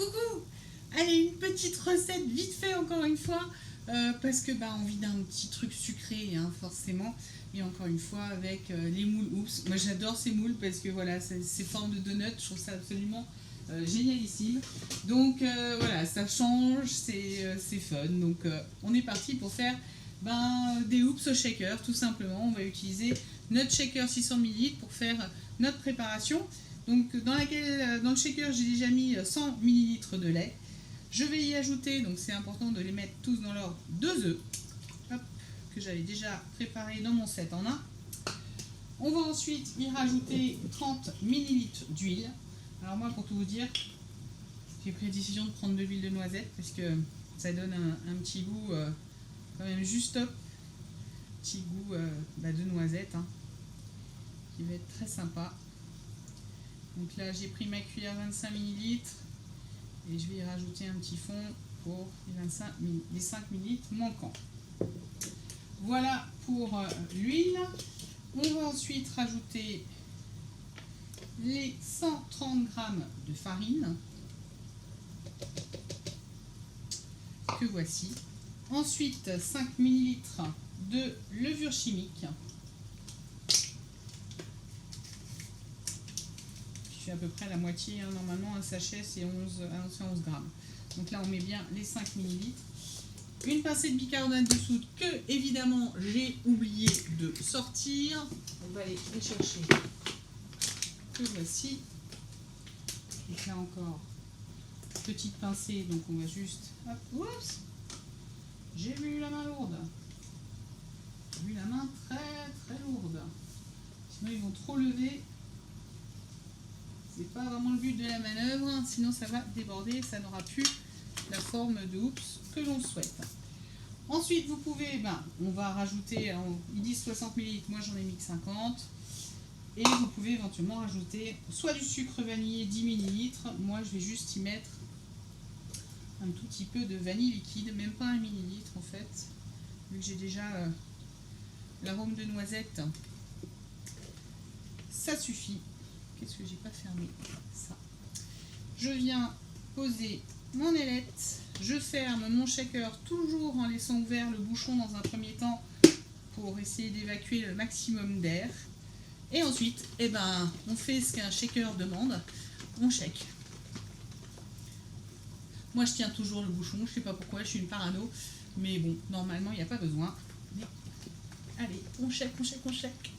Coucou! Allez, une petite recette vite fait encore une fois, parce que envie d'un petit truc sucré, hein, forcément. Et encore une fois avec les moules Oups. Moi j'adore ces moules parce que voilà, ces formes de donuts, je trouve ça absolument génialissime. Donc voilà, ça change, c'est fun. Donc on est parti pour faire des Oups au shaker, tout simplement. On va utiliser notre shaker 600 ml pour faire notre préparation. Donc dans le shaker j'ai déjà mis 100 ml de lait. Je vais y ajouter, donc c'est important de les mettre tous dans l'ordre, 2 œufs, que j'avais déjà préparé dans mon 7 en 1. On va ensuite y rajouter 30 ml d'huile. Alors moi, pour tout vous dire, j'ai pris la décision de prendre de l'huile de noisette parce que ça donne un petit goût quand même juste top. Petit goût de noisette, hein, qui va être très sympa. Donc là, j'ai pris ma cuillère 25 ml. Et je vais y rajouter un petit fond pour les 5 ml manquants. Voilà pour l'huile. On va ensuite rajouter les 130 g de farine que voici. Ensuite 5 ml de levure chimique. Je suis à peu près la moitié, hein. Normalement un sachet c'est 11 grammes. Donc là on met bien les 5 ml. Une pincée de bicarbonate de soude que évidemment j'ai oublié de sortir. On va aller les chercher. Que voici. Donc là encore, petite pincée, donc on va juste... Hop, oups, j'ai vu la main lourde. J'ai vu la main très très lourde. Sinon ils vont trop lever. C'est pas vraiment le but de la manœuvre, sinon ça va déborder, ça n'aura plus la forme de Oups que l'on souhaite. Ensuite, vous pouvez, on va rajouter, ils disent 60 ml, moi j'en ai mis que 50. Et vous pouvez éventuellement rajouter soit du sucre vanillé 10 ml, moi je vais juste y mettre un tout petit peu de vanille liquide, même pas 1 millilitre en fait, vu que j'ai déjà l'arôme de noisette, ça suffit. Qu'est-ce que j'ai pas fermé? Ça. Je viens poser mon ailette. Je ferme mon shaker toujours en laissant ouvert le bouchon dans un premier temps pour essayer d'évacuer le maximum d'air. Et ensuite, on fait ce qu'un shaker demande. On shake. Moi, je tiens toujours le bouchon. Je sais pas pourquoi, je suis une parano. Mais bon, normalement, il n'y a pas besoin. Allez, on shake, on shake, on shake.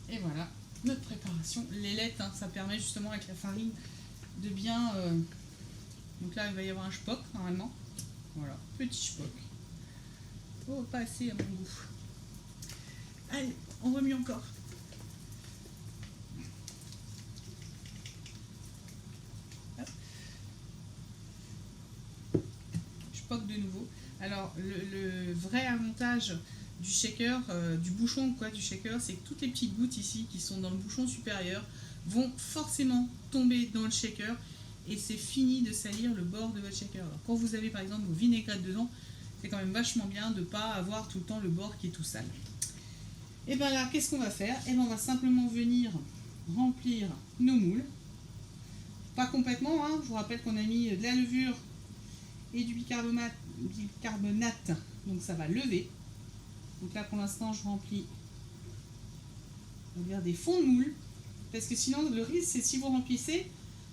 Et voilà. Notre préparation, l'ailette, hein, ça permet justement avec la farine de bien... Donc là, il va y avoir un spock normalement. Voilà, petit spock. Oh, pas assez à mon goût. Allez, on remue encore. Hop. Spock de nouveau. Alors, le vrai avantage du shaker, du bouchon du shaker, c'est que toutes les petites gouttes ici qui sont dans le bouchon supérieur vont forcément tomber dans le shaker et c'est fini de salir le bord de votre shaker. Alors, quand vous avez par exemple vos vinaigrettes dedans, c'est quand même vachement bien de ne pas avoir tout le temps le bord qui est tout sale. Et bien là, qu'est-ce qu'on va faire? On va simplement venir remplir nos moules. Pas complètement, hein. Je vous rappelle qu'on a mis de la levure et du bicarbonate, donc ça va lever. Donc là pour l'instant je remplis, on va dire, des fonds de moule, parce que sinon le risque c'est si vous remplissez,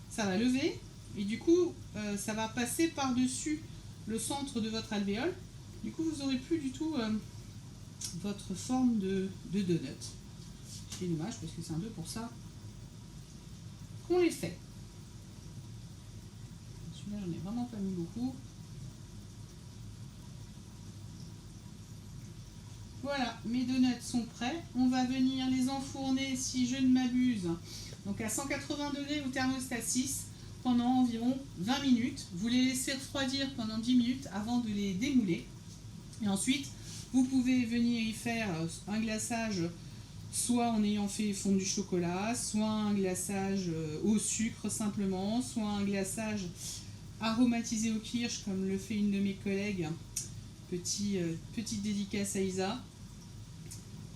ça va lever et du coup ça va passer par-dessus le centre de votre alvéole. Du coup vous n'aurez plus du tout votre forme de donut. C'est dommage parce que c'est un peu pour ça qu'on les fait. Celui-là j'en ai vraiment pas mis beaucoup. Voilà, mes donuts sont prêts. On va venir les enfourner, si je ne m'abuse, donc à 180 degrés au thermostat 6 pendant environ 20 minutes. Vous les laissez refroidir pendant 10 minutes avant de les démouler. Et ensuite, vous pouvez venir y faire un glaçage, soit en ayant fait fondre du chocolat, soit un glaçage au sucre simplement, soit un glaçage aromatisé au kirsch, comme le fait une de mes collègues. Petite dédicace à Isa.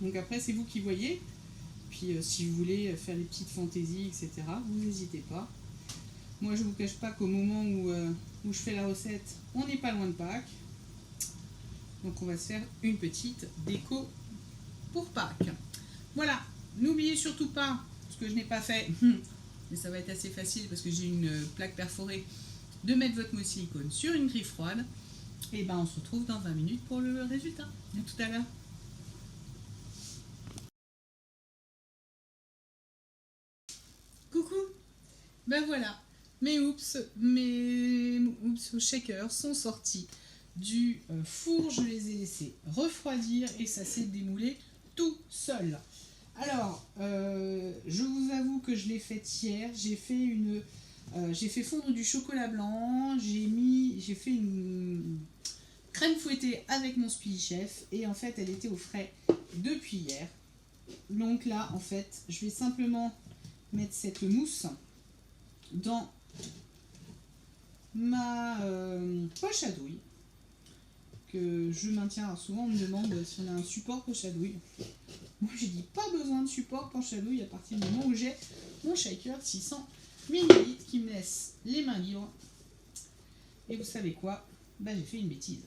Donc après c'est vous qui voyez. Puis si vous voulez faire des petites fantaisies, etc., vous n'hésitez pas. Moi, je vous cache pas qu'au moment où je fais la recette, on n'est pas loin de Pâques. Donc, on va se faire une petite déco pour Pâques. Voilà, n'oubliez surtout pas, ce que je n'ai pas fait, mais ça va être assez facile parce que j'ai une plaque perforée, de mettre votre mousse silicone sur une grille froide. Et ben, on se retrouve dans 20 minutes pour le résultat. À tout à l'heure. Coucou. Ben voilà, mes oups shakers sont sortis du four. Je les ai laissés refroidir et ça s'est démoulé tout seul. Alors, je vous avoue que je l'ai fait hier. J'ai fait fondre du chocolat blanc. J'ai fait une crème fouettée avec mon Speedy Chef et en fait, elle était au frais depuis hier. Donc là, en fait, je vais simplement mettre cette mousse dans ma poche à douille que je maintiens. Alors souvent on me demande si on a un support poche à douille. Moi j'ai dit pas besoin de support poche à douille à partir du moment où j'ai mon shaker 600 ml qui me laisse les mains libres. Et vous savez quoi, bah, j'ai fait une bêtise.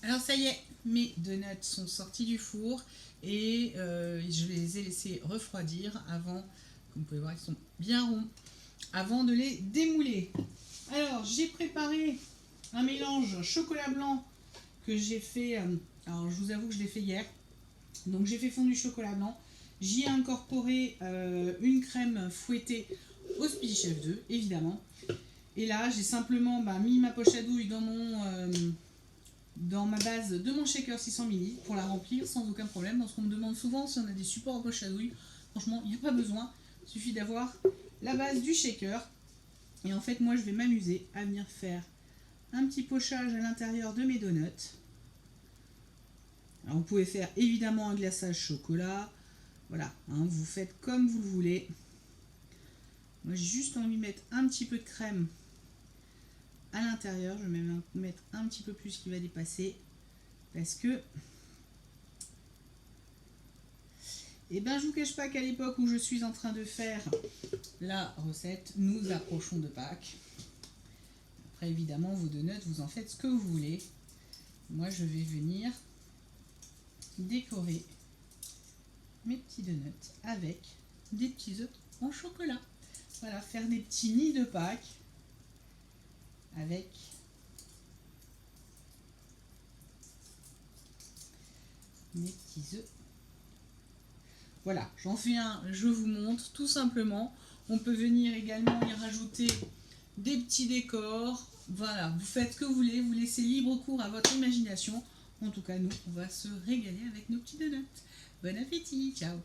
Alors ça y est, mes donuts sont sortis du four et je les ai laissés refroidir avant, comme vous pouvez voir ils sont bien ronds, avant de les démouler. Alors j'ai préparé un mélange chocolat blanc que j'ai fait, alors je vous avoue que je l'ai fait hier, donc j'ai fait fondre du chocolat blanc, j'y ai incorporé une crème fouettée au Speedy Chef 2 évidemment, et là j'ai simplement mis ma poche à douille dans ma base de mon shaker 600 ml pour la remplir sans aucun problème. Parce qu'on me demande souvent si on a des supports en poche à douille. Franchement, il n'y a pas besoin. Il suffit d'avoir la base du shaker. Et en fait, moi, je vais m'amuser à venir faire un petit pochage à l'intérieur de mes donuts. Alors, vous pouvez faire évidemment un glaçage chocolat. Voilà, hein, vous faites comme vous le voulez. Moi, j'ai juste envie de mettre un petit peu de crème à l'intérieur. Je vais même mettre un petit peu plus qui va dépasser parce que je vous cache pas qu'à l'époque où je suis en train de faire la recette, nous approchons de Pâques. Après évidemment vos donuts, vous en faites ce que vous voulez. Moi je vais venir décorer mes petits donuts avec des petits œufs en chocolat. Voilà, faire des petits nids de Pâques avec mes petits œufs. Voilà, j'en fais un, je vous montre tout simplement. On peut venir également y rajouter des petits décors. Voilà, vous faites ce que vous voulez, vous laissez libre cours à votre imagination. En tout cas, nous, on va se régaler avec nos petits donuts. Bon appétit, ciao!